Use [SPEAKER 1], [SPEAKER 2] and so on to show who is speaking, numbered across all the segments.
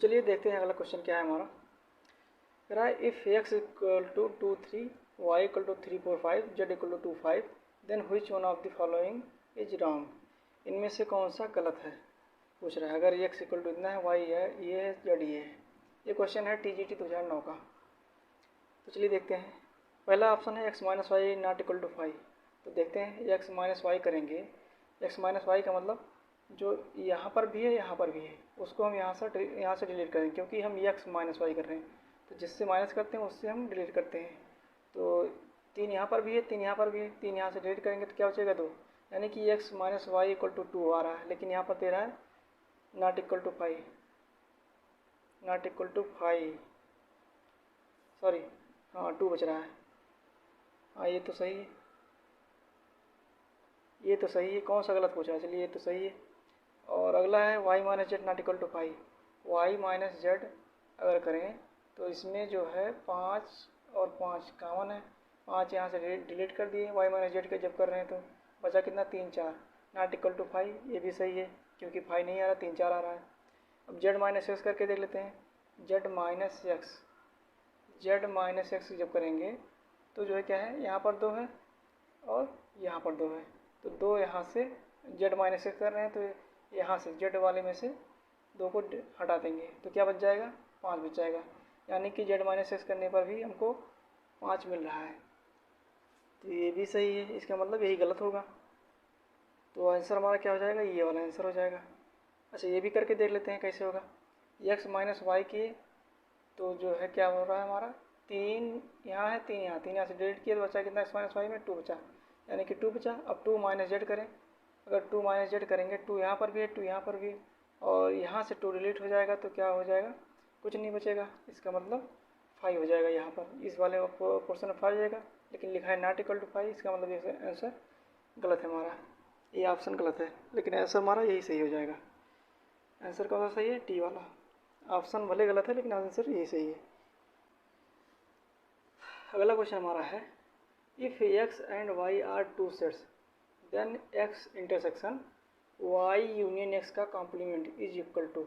[SPEAKER 1] चलिए देखते हैं अगला क्वेश्चन क्या है हमारा। कह रहा है if x equal to 2 3 y equal to 3 4 5 z equal to 2 5 then which one of the following is wrong. इनमें से कौन सा गलत है पूछ रहा है। अगर x इक्वल टू इतना है, y है, ये है, z ये है। ये क्वेश्चन है TGT 2009 का। तो चलिए देखते हैं। पहला ऑप्शन है x minus Y not equal to 5। तो देखते हैं x माइनस वाई करेंगे। x माइनस वाई का मतलब जो यहाँ पर भी है यहाँ पर भी है, उसको हम यहाँ से डिलीट करेंगे, क्योंकि हम x माइनस वाई कर रहे हैं। तो जिससे माइनस करते हैं उससे हम डिलीट करते हैं। तो 3 यहाँ पर भी है, 3 यहाँ पर भी है, 3 यहाँ से डिलीट करेंगे तो क्या बचेगा 2। यानी कि x minus Y equal to 2 आ रहा है, लेकिन यहाँ पर दे रहा है not equal to 5, not equal to 5, sorry, हाँ 2 बच रहा है। हाँ ये तो सही है, ये तो सही है। कौन सा गलत पूछा है? चलिए ये तो सही है। और अगला है y minus Z not equal to 5। Y minus Z अगर करें तो इसमें जो है 5 और 5 कॉमन है, 5 यहाँ से डिलीट कर दिए y माइनस जेड के जब कर रहे हैं। तो बचा कितना 3 4 नॉट इक्वल टू 5। ये भी सही है क्योंकि 5 नहीं आ रहा, 3 4 आ रहा है। अब z माइनस एक्स करके देख लेते हैं। z माइनस एक्स जब करेंगे तो जो है क्या है, यहाँ पर 2 है और यहाँ पर 2 है। तो 2 यहाँ से z माइनस एक्स कर रहे हैं, तो यहाँ से z वाले में से 2 को हटा देंगे तो क्या बच जाएगा, 5 बच जाएगा। यानी कि z माइनस एक्स करने पर भी हमको 5 मिल रहा है। तो ये भी सही है, इसका मतलब यही गलत होगा। तो आंसर हमारा क्या हो जाएगा, ये वाला आंसर हो जाएगा। अच्छा ये भी करके देख लेते हैं कैसे होगा। x माइनस वाई किए तो जो है क्या हो रहा है हमारा, 3 यहाँ है, 3 यहाँ, 3 यहाँ से डिलीट किए तो बचा कितना, x माइनस वाई में 2 बचा, यानी कि 2 बचा। अब 2 माइनस जेड करें, अगर 2 माइनस जेड करेंगे 2 यहाँ पर भी है, 2 यहाँ पर भी, और यहाँ से 2 डिलीट हो जाएगा तो क्या हो जाएगा, कुछ नहीं बचेगा। इसका मतलब 5 हो जाएगा। यहाँ पर इस वाले पोर्शन में 5 हो जाएगा, लेकिन लिखा है नॉट इक्वल टू 5। इसका मतलब ये आंसर गलत है हमारा, ये ऑप्शन गलत है, लेकिन आंसर हमारा यही सही हो जाएगा। आंसर कौन सा सही है, टी वाला। ऑप्शन भले गलत है लेकिन आंसर यही सही है। अगला क्वेश्चन हमारा है if x and y are 2 sets then x intersection y union x का कॉम्प्लीमेंट इज इक्वल टू।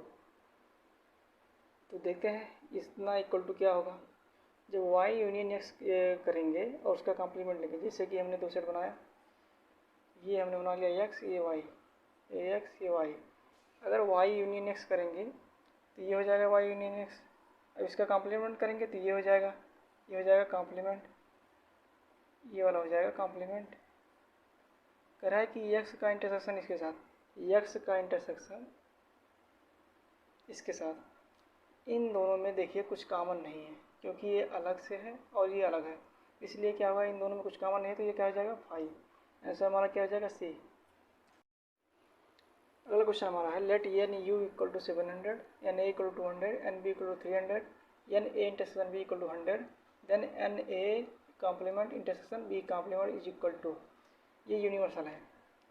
[SPEAKER 1] तो देखते हैं इतना इक्वल टू क्या होगा। जब y यूनियन x करेंगे और उसका कॉम्प्लीमेंट लेंगे, जैसे कि हमने 2 सेट बनाया, ये हमने बना लिया x, ये y, ये x, ये y। अगर y यूनियन x करेंगे तो ये हो जाएगा y यूनियन x। अब इसका कॉम्प्लीमेंट करेंगे तो ये हो जाएगा, ये हो जाएगा कॉम्प्लीमेंट, ये वाला हो जाएगा कॉम्प्लीमेंट। कह रहा है कि x का इंटरसेक्शन इसके साथ, x का इंटरसेक्शन इसके साथ, इन दोनों में देखिए कुछ कॉमन नहीं है, क्योंकि ये अलग से है और ये अलग है, इसलिए क्या होगा, इन दोनों में कुछ कॉमन नहीं है, तो ये क्या हो जाएगा 5। ऐसा हमारा क्या हो जाएगा सी। अगला क्वेश्चन हमारा है let N U equal to 700, N A equal to 200, N B equal to 300, N A intersection B equal to 100, then N A complement intersection B complement is equal to. ये यूनिवर्सल है।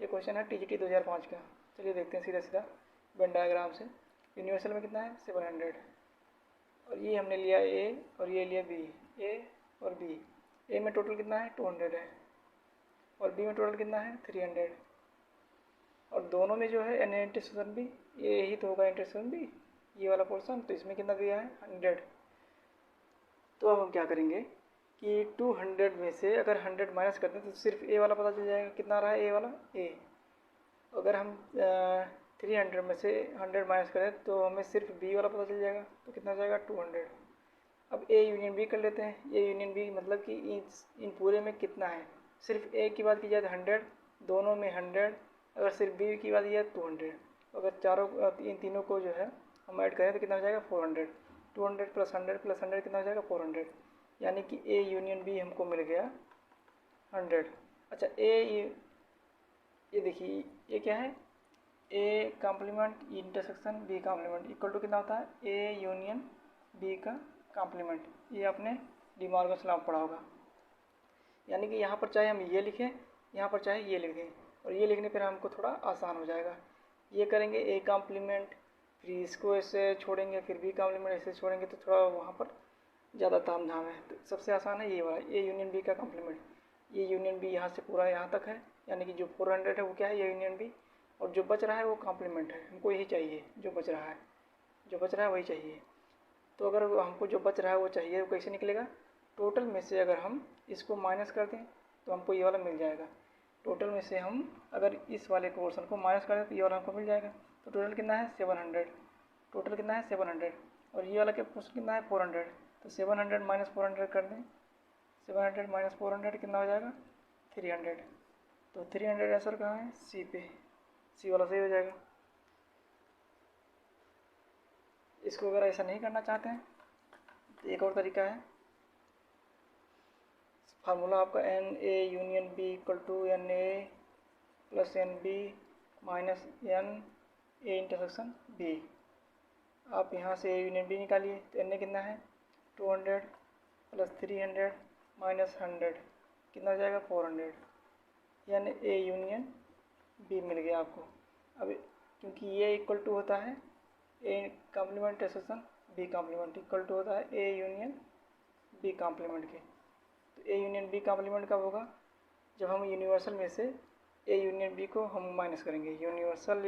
[SPEAKER 1] ये question है TGT 2005 का। चलिए देखते हैं सीधा सीधा वेन डायग्राम से। यूनिवर्सल में कितना है 700, और ये हमने लिया ए और ये लिया बी, ए और बी। ए में टोटल कितना है 200 है, और बी में टोटल कितना है 300, और दोनों में जो है एन इंटरसेक्शन बी, ये ही तो होगा इंटरसेक्शन बी, ये वाला पोर्शन। तो इसमें कितना दिया है 100। तो अब हम क्या करेंगे कि 200 में से अगर 100 माइनस करते हैं तो सिर्फ ए वाला पता चल जाएगा कितना रहा है, ए वाला ए। अगर हम 300 में से 100 माइनस करें तो हमें सिर्फ बी वाला पता चल जाएगा, तो कितना जाएगा 200। अब ए यूनियन बी कर लेते हैं। ए यूनियन बी मतलब कि इन पूरे में कितना है, सिर्फ ए की बात की जाए तो 100, दोनों में 100, अगर सिर्फ बी की बात की जाए 200। अगर चारों इन तीनों को जो है हम ऐड करें तो कितना हो जाएगा 400। 200 प्लस 100 प्लस 100 कितना हो जाएगा 400, यानी कि ए यूनियन बी हमको मिल गया 100। अच्छा ये देखिए ये क्या है, A complement intersection B complement equal to कितना होता है, ए यूनियन बी का कॉम्प्लीमेंट। ये आपने डिमॉर्गन लॉ पढ़ा होगा। यानी कि यहाँ पर चाहे हम ये लिखें, यहाँ पर चाहे ये लिखें, और ये लिखने पर हमको थोड़ा आसान हो जाएगा। ये करेंगे ए कॉम्प्लीमेंट, फिर इसको ऐसे छोड़ेंगे, फिर बी कॉम्प्लीमेंट ऐसे छोड़ेंगे, तो थोड़ा वहाँ पर ज़्यादा ताम झाम है। तो सबसे आसान है ये वाला, ए यूनियन बी का कॉम्प्लीमेंट। ये यूनियन बी यहाँ से पूरा यहाँ तक है, यानी कि जो 400 है वो क्या है, ये यूनियन बी, और जो बच रहा है वो कॉम्प्लीमेंट है। हमको यही चाहिए जो बच रहा है। जो बच रहा है वही चाहिए। तो अगर हमको जो बच रहा है वो चाहिए, वो कैसे निकलेगा? टोटल में से अगर हम इसको माइनस कर दें तो हमको ये वाला मिल जाएगा। टोटल में से हम अगर इस वाले पोर्शन को माइनस कर दें तो ये वाला हमको मिल जाएगा। तो टोटल कितना है? 700। टोटल कितना है? 700। और ये वाला के पोर्शन कितना है? 400। तो 700 माइनस 400 कर दें। 700 माइनस 400 कितना हो जाएगा? 300। तो 300 आंसर कहाँ है? सी पे। सी वाला सही हो जाएगा। इसको अगर ऐसा नहीं करना चाहते हैं तो एक और तरीका है। फार्मूला आपका N A union B equal to N A plus N B minus N A intersection B. आप यहाँ से ए यूनियन बी निकालिए तो एन ए कितना है? 200 प्लस 300 माइनस 100 कितना हो जाएगा? 400। एन ए यूनियन बी मिल गया आपको। अब क्योंकि ये इक्वल टू होता है A complement intersection B complement, equal to होता है ए यूनियन बी कॉम्प्लीमेंट के। तो ए यूनियन बी कॉम्प्लीमेंट कब होगा? जब हम यूनिवर्सल में से ए यूनियन बी को हम माइनस करेंगे। Universal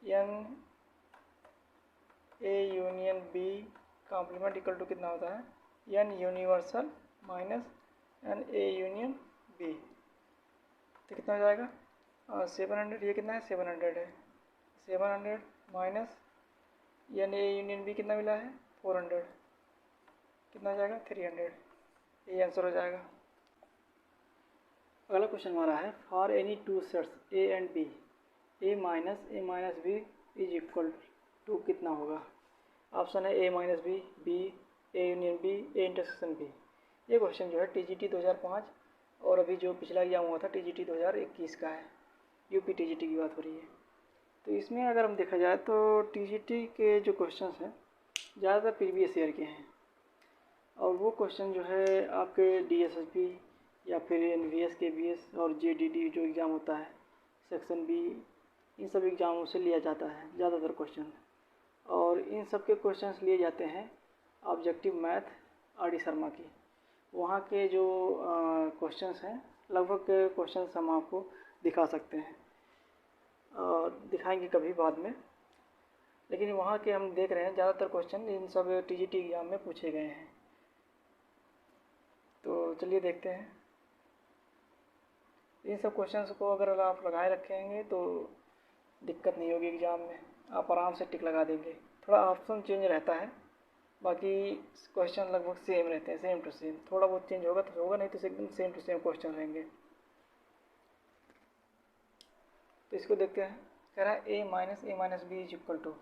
[SPEAKER 1] N A union B complement equal to कितना होता है? N universal minus N A union B. तो कितना हो जाएगा? 700। ये कितना है? 700 है। 700 minus N A union B कितना मिला है? 400 कितना हो जाएगा? 300। ये आंसर हो जाएगा। अगला क्वेश्चन हमारा है for any two sets A and B A minus B is equal to कितना होगा? ऑप्शन है A minus B, B A union B, A intersection B. ये क्वेश्चन जो है टीजीटी 2005 और अभी जो पिछला एग्जाम हुआ था टीजीटी 2021 का है। यूपी टीजीटी की बात हो रही है। तो इसमें अगर हम देखा जाए तो टीजीटी के जो क्वेश्चन हैं ज़्यादातर प्रीवियस ईयर के हैं। और वो क्वेश्चन जो है आपके डीएसएसबी या फिर एनवीएस केवीएस और जेडीडी जो एग्ज़ाम होता है सेक्शन बी, इन सब एग्ज़ामों से लिया जाता है ज़्यादातर क्वेश्चन। और इन सब के क्वेश्चंस लिए जाते हैं ऑब्जेक्टिव मैथ आर.डी. शर्मा की। वहाँ के जो क्वेश्चंस हैं लगभग के क्वेश्चंस हम आपको दिखा सकते हैं और दिखाएंगे कभी बाद में। लेकिन वहाँ के हम देख रहे हैं ज़्यादातर क्वेश्चन इन सब टीजीटी एग्ज़ाम में पूछे गए हैं। तो चलिए देखते हैं। इन सब क्वेश्चंस को अगर आप लगाए रखेंगे तो दिक्कत नहीं होगी एग्ज़ाम में, आप आराम से टिक लगा देंगे। थोड़ा ऑप्शन चेंज रहता है, बाकी क्वेश्चन लगभग सेम रहते हैं, सेम टू सेम। थोड़ा बहुत चेंज होगा तो होगा, नहीं तो एकदम सेम टू सेम क्वेश्चन रहेंगे। तो इसको देखते हैं। कह रहा है A minus B is equal to.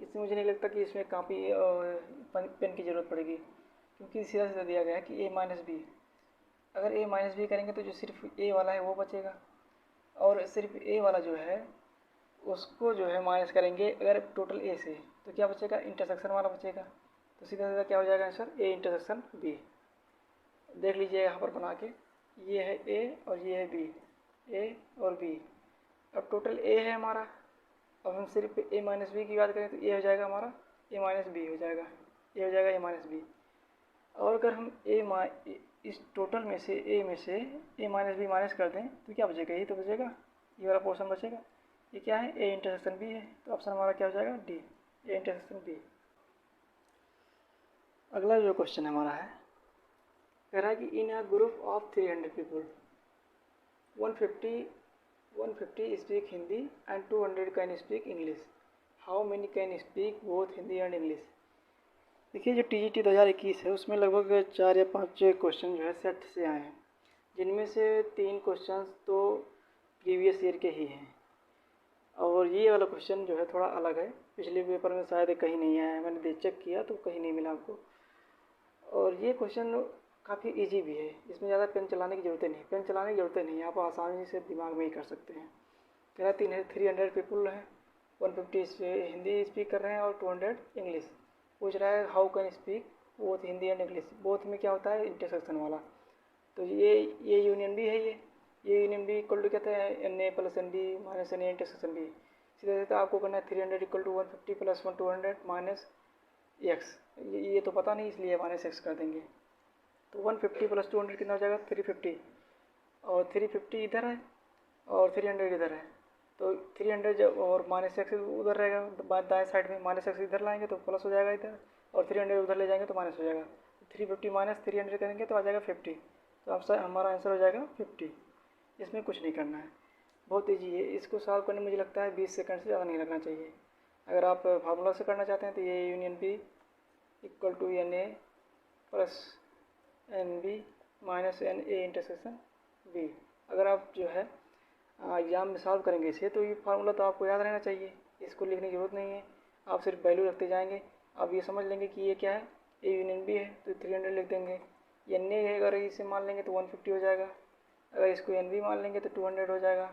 [SPEAKER 1] इसमें मुझे नहीं लगता कि इसमें कापी और पेन की ज़रूरत पड़ेगी, क्योंकि सीधा सीधा दिया गया है कि ए माइनस बी। अगर ए माइनस बी करेंगे तो जो सिर्फ ए वाला है वो बचेगा, और सिर्फ ए वाला जो है उसको जो है माइनस करेंगे अगर टोटल ए से, तो क्या बचेगा? इंटरसेक्शन वाला बचेगा। तो सीधा सीधा क्या हो जाएगा आंसर? ए इंटरसेक्शन बी। देख लीजिए यहाँ पर बना के, ये है ए और ये है बी, ए और बी। अब टोटल ए है हमारा। अब हम सिर्फ ए माइनस बी की बात करें तो ये हो जाएगा हमारा ए माइनस बी हो जाएगा, ये हो जाएगा ए माइनस बी। और अगर हम इस टोटल में से ए माइनस बी माइनस कर दें तो क्या बचेगा? यही तो बचेगा, ये वाला पोर्शन बचेगा। ये क्या है? ए इंटरसेक्शन बी है। तो ऑप्शन हमारा क्या हो जाएगा? D, A intersection B. अगला जो क्वेश्चन हमारा है कह रहा है कि in a group of 300 people 150 speak Hindi and 200 can speak English, how many can speak both Hindi and English. देखिए जो टीजीटी 2021 है उसमें लगभग 4 या 5 क्वेश्चन जो है सेट से आए हैं, जिनमें से 3 क्वेश्चन तो प्रीवियस ईयर के ही हैं। और ये वाला क्वेश्चन जो है थोड़ा अलग है, पिछले पेपर में शायद कहीं नहीं आया है, मैंने चेक किया तो कहीं नहीं मिला आपको। और ये क्वेश्चन काफ़ी इजी भी है, इसमें ज़्यादा पेन चलाने की ज़रूरत नहीं, पेन चलाने की ज़रूरत नहीं, आप आसानी से दिमाग में ही कर सकते हैं। कह रहा 300 पीपल हैं, 150 हिंदी स्पीक कर रहे हैं और 200 इंग्लिश। पूछ रहा है how can speak both Hindi and English. Both में क्या होता है? इंटरसेक्शन वाला। तो ये यूनियन भी है, ये यूनियन बी इक्वल टू कहते हैं N A plus N B minus N A intersection B. सीधे सीधे आपको करना है 300 equal to 150 plus 200 minus X. ये तो पता नहीं इसलिए माइनस एक्स कर देंगे। तो 150 प्लस 200 कितना हो जाएगा? 350। और 350 इधर है और 300 इधर है, तो 300 जब और माइनस एक्स उधर रहेगा, दाएं साइड में माइनस एक्स इधर लाएंगे तो प्लस हो जाएगा इधर, और 300 उधर ले जाएंगे तो माइनस हो जाएगा। 350 माइनस 300 करेंगे तो आ जाएगा 50। तो अब हमारा आंसर हो जाएगा 50। इसमें कुछ नहीं करना है, बहुत ईजी है। इसको सॉल्व करने में मुझे लगता है 20 सेकंड से ज़्यादा नहीं लगना चाहिए। अगर आप फार्मूला से करना चाहते हैं तो ये union B equal to N A plus N B minus N A intersection B. अगर आप जो है एग्जाम में सॉल्व करेंगे इसे तो ये फार्मूला तो आपको याद रहना चाहिए, इसको लिखने की ज़रूरत नहीं है। आप सिर्फ वैल्यू रखते जाएंगे। आप ये समझ लेंगे कि ये क्या है, ए यूनियन बी है तो 300 लिख देंगे। एन ए है, अगर इसे मान लेंगे तो 150 हो जाएगा। अगर इसको एन बी मान लेंगे तो 200 हो जाएगा।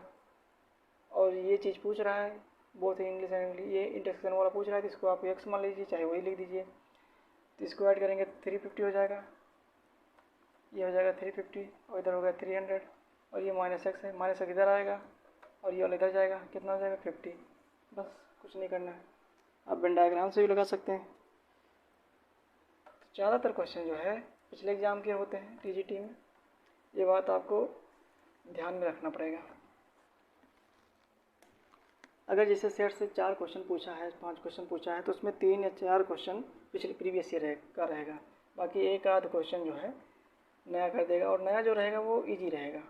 [SPEAKER 1] और ये चीज़ पूछ रहा है बोथ इंग्लिश एंड इंग्लिश, ये इंटरसेक्शन वाला पूछ रहा है तो इसको आप एक्स मान लीजिए, चाहे वही लिख दीजिए। तो इसको ऐड करेंगे तो 350 हो जाएगा, ये हो जाएगा 350, और इधर हो गया 300, और ये माइनस एक्स है, माइनस एक्स इधर आएगा और ये वाला इधर जाएगा, कितना हो जाएगा 50। बस कुछ नहीं करना है। आप वेन डायग्राम से भी लगा सकते हैं। तो ज़्यादातर क्वेश्चन जो है पिछले एग्ज़ाम के होते हैं टीजीटी में, ये बात आपको ध्यान में रखना पड़ेगा। अगर जैसे सेट से 4 क्वेश्चन पूछा है, 5 क्वेश्चन पूछा है, तो उसमें 3 या 4 क्वेश्चन पिछले प्रीवियस ईयर का रहेगा, बाकी एक आध क्वेश्चन जो है नया कर देगा, और नया जो रहेगा वो इजी रहेगा,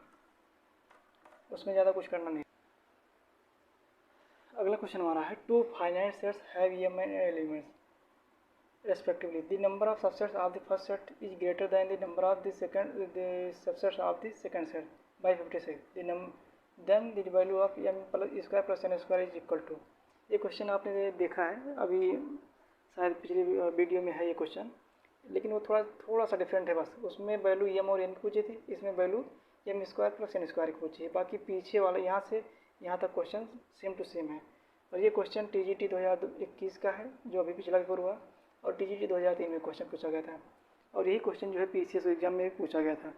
[SPEAKER 1] उसमें ज़्यादा कुछ करना नहीं। अगला क्वेश्चन हमारा है, 2 finite sets have M and elements respectively, the number of subsets of the first set is greater than the number of the subsets of the second set by 56, then the value of M plus square plus N square is equal to. ये question आपने देखा है अभी, शायद पिछले video में है ये क्वेश्चन, लेकिन वो थोड़ा सा डिफरेंट है बस। उसमें वैल्यू एम और एन की पूछी थी, इसमें value M square plus N square की पूछी है। बाकी पीछे वाला यहाँ से यहाँ तक क्वेश्चन सेम टू सेम है। और ये क्वेश्चन टीजीटी 2021 का है जो अभी पिछला पेपर हुआ, और टीजीटी 2003 में क्वेश्चन पूछा गया था, और यही क्वेश्चन जो है पीसीएस एग्जाम में भी पूछा गया था।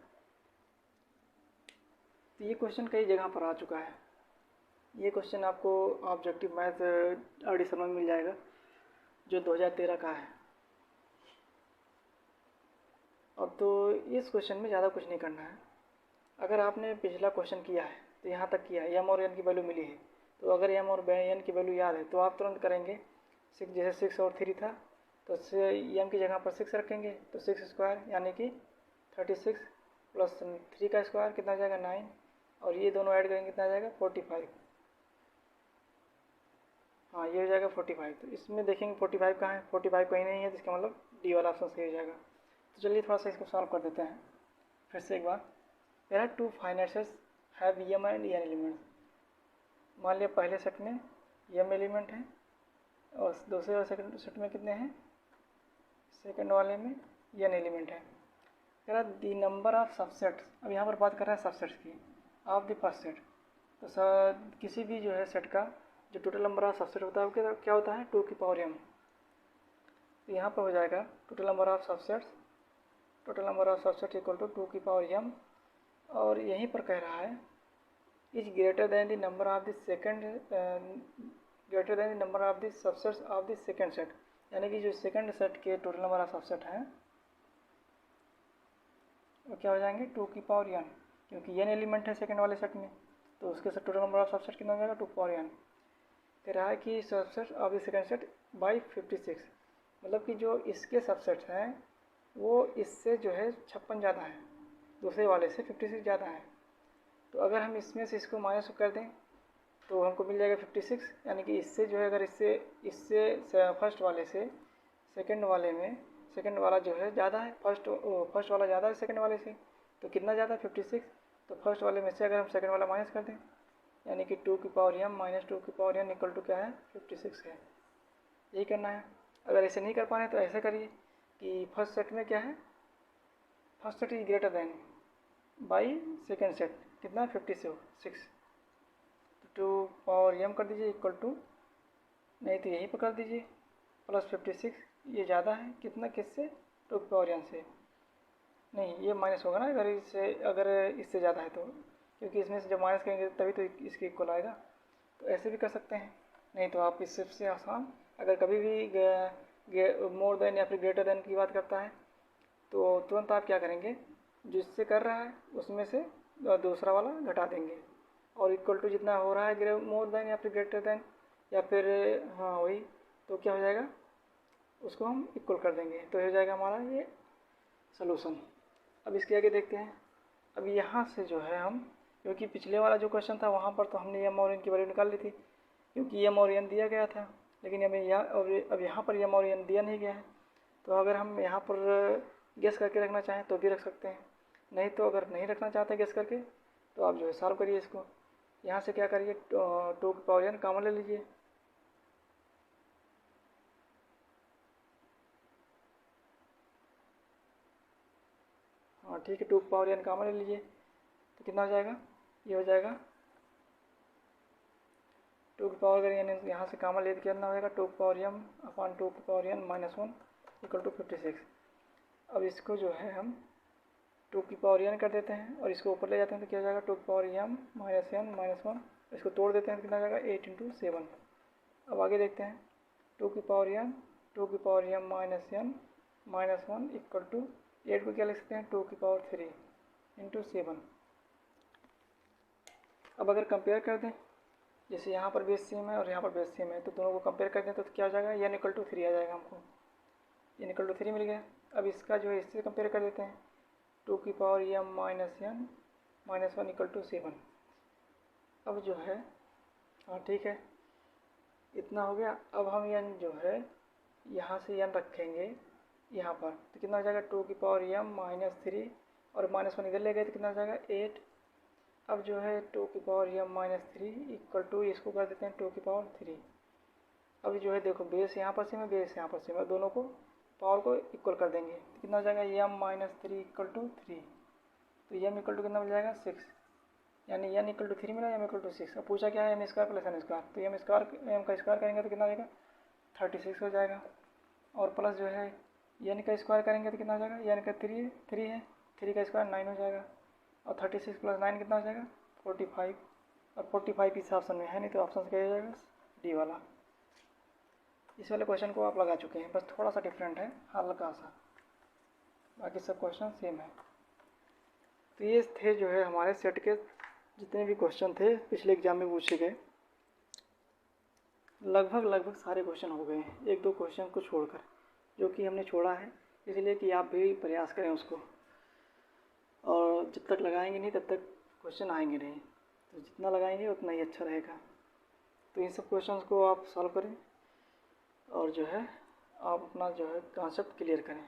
[SPEAKER 1] तो ये क्वेश्चन कई जगह पर आ चुका है। ये क्वेश्चन आपको ऑब्जेक्टिव मैथ एडिशन में मिल जाएगा जो 2013 का है। अब तो इस क्वेश्चन में ज़्यादा कुछ नहीं करना है। अगर आपने पिछला क्वेश्चन किया है तो यहाँ तक किया है, एम और एन की वैल्यू मिली है, तो अगर एम और एन की वैल्यू याद है तो आप तुरंत करेंगे। 6 जैसे 6 और 3 था तो एम की जगह पर 6 रखेंगे, तो 6 स्क्वायर यानी कि 36 प्लस 3 का स्क्वायर कितना हो जाएगा 9, और ये दोनों ऐड करेंगे कितना आ जाएगा 45। हाँ ये हो जाएगा 45। तो इसमें देखेंगे 45 कहाँ है, 45 कहीं नहीं है, तो इसका मतलब डी वाला ऑप्शन सही हो जाएगा। तो चलिए थोड़ा सा इसको सॉल्व कर देते हैं फिर से एक बार। There are 2 finite sets have M and N elements. मान लिया पहले सेट में एम एलिमेंट है और दूसरे वाले सेट में कितने हैं, सेकंड वाले में एन एलिमेंट है। कह रहा दी नंबर ऑफ सबसेट्स, अब यहाँ पर बात कर रहा है सबसेट्स की, ऑफ द फर्स्ट सेट। तो किसी भी जो है सेट का जो टोटल नंबर ऑफ सबसेट होता है वो क्या होता है 2 की पावर m। तो यहाँ पर हो जाएगा total number of subsets equal to 2 की पावर m, और यहीं पर कह रहा है is greater than the number of the second greater than the number of the subsets of the second set, यानी कि जो सेकंड सेट के टोटल नंबर ऑफ सबसेट हैं वो क्या हो जाएंगे 2 की पावर n, क्योंकि n एलिमेंट है सेकंड वाले सेट में, तो उसके साथ टोटल नंबर ऑफ सबसेट कितना हो जाएगा 2 पावर n। कह रहा है कि subset of the second set by 56, मतलब कि जो इसके सबसेट्स हैं वो इससे जो है 56 ज़्यादा है, दूसरे वाले से 56 ज़्यादा है। तो अगर हम इसमें से इसको माइनस कर दें तो हमको मिल जाएगा 56, यानी कि इससे जो है अगर इससे फर्स्ट वाले से सेकंड वाले में सेकंड वाला जो है ज़्यादा है, फर्स्ट वाला ज़्यादा है सेकंड वाले से, तो कितना ज़्यादा है 56। तो फर्स्ट वाले में से अगर हम सेकंड वाला माइनस कर दें, यानी कि 2 की पावर m माइनस 2 की पावर n इक्वल टू क्या है 56 है। यही करना है। अगर ऐसे नहीं कर पा रहे तो ऐसे करिए कि फर्स्ट सेट में क्या है, first set is greater then by second set कितना 56, तो 2 पावर m कर दीजिए इक्वल टू, नहीं तो यहीं पर कर दीजिए प्लस 56, ये ज़्यादा है कितना किससे 2 की पावर n से, नहीं ये माइनस होगा ना अगर इससे ज़्यादा है तो, क्योंकि इसमें से जब माइनस करेंगे तभी तो इसके इक्वल आएगा। तो ऐसे भी कर सकते हैं, नहीं तो आप इससे सबसे आसान, अगर कभी भी मोर देन या फिर ग्रेटर देन की बात करता है तो तुरंत आप क्या करेंगे, जिससे कर रहा है उसमें से दूसरा वाला घटा देंगे, और इक्वल टू जितना हो रहा है मोर देन या फिर ग्रेटर देन या फिर हाँ वही, तो क्या हो जाएगा, उसको हम इक्वल कर देंगे, तो हो जाएगा हमारा ये सलूशन। अब इसके आगे देखते हैं। अब यहाँ से जो है हम, क्योंकि पिछले वाला जो क्वेश्चन था वहाँ पर तो हमने एम और एन की वैल्यू निकाल ली थी, क्योंकि एम और एन दिया गया था, लेकिन अब यहाँ पर एम और एन दिया नहीं गया है। तो अगर हम यहाँ पर गेस करके रखना चाहें तो भी रख सकते हैं, नहीं तो अगर नहीं रखना चाहते गेस करके तो आप जो है सॉल्व करिए इसको। यहाँ से क्या करिए, 2 की पावर n कॉमन ले लीजिए, हाँ ठीक है, 2 की पावर n कॉमन ले लीजिए, तो कितना हो जाएगा, ये हो जाएगा 2 की पावर अगर n यहाँ से कॉमन ले तो कितना होगा, 2 की पावर m अपॉन 2 की power n minus 1 equal to 56। अब इसको जो है हम 2 की पावर n कर देते हैं और इसको ऊपर ले जाते हैं तो क्या हो जाएगा, 2 की power m minus n minus 1, इसको तोड़ देते हैं तो कितना हो जाएगा 8 इंटू 7। अब आगे देखते हैं, 2 की power m minus n minus 1 equal to 8 को क्या लिख सकते हैं, 2 की पावर 3 इंटू 7। अब अगर कंपेयर कर दें, जैसे यहाँ पर बेस सेम है और यहाँ पर बेस सेम है, तो दोनों को कंपेयर कर दें तो क्या हो जाएगा, n इक्वल टू 3 आ जाएगा, हमको n इक्वल टू 3 मिल गया। अब इसका जो है इससे कंपेयर कर देते हैं, 2 की power m minus n minus 1 equal to 7। अब जो है हाँ ठीक है, इतना हो गया। अब हम n जो है यहाँ से n रखेंगे यहाँ पर, तो कितना हो जाएगा, 2 की पावर m माइनस 3 और माइनस 1 इधर ले गए तो कितना हो जाएगा 8। अब जो है 2 की power m minus 3 equal to इसको कर देते हैं 2 की पावर 3। अब जो है देखो बेस यहाँ पर सेम है, बेस यहाँ पर सेम है, दोनों को पावर को इक्वल कर देंगे तो कितना हो जाएगा m माइनस 3 इक्वल टू 3, तो m इक्वल टू कितना मिल जाएगा 6, यानी n इक्वल टू 3 मिला, m इक्वल टू 6। अब पूछा क्या है, m square plus n square, तो m का स्क्वायर करेंगे तो कितना हो जाएगा 36 हो जाएगा, और प्लस जो है n का स्क्वायर करेंगे तो कितना हो जाएगा, n का 3 है, 3 का स्क्वायर 9 हो जाएगा, और 36 प्लस 9 कितना हो जाएगा 45, और 45 इस ऑप्शन में है नहीं तो ऑप्शन से क्या हो जाएगा डी वाला। इस वाले क्वेश्चन को आप लगा चुके हैं, बस थोड़ा सा डिफरेंट है हल्का सा, बाकी सब क्वेश्चन सेम है। तो ये थे जो है हमारे सेट के जितने भी क्वेश्चन थे पिछले एग्जाम में पूछे गए, लगभग सारे क्वेश्चन हो गए हैं, 1-2 क्वेश्चन को छोड़कर, जो कि हमने छोड़ा है इसलिए कि आप भी प्रयास करें उसको, और जब तक लगाएंगे नहीं तब तक क्वेश्चन आएंगे नहीं, तो जितना लगाएंगे उतना ही अच्छा रहेगा। तो इन सब क्वेश्चंस को आप सॉल्व करें और जो है आप अपना जो है कॉन्सेप्ट क्लियर करें।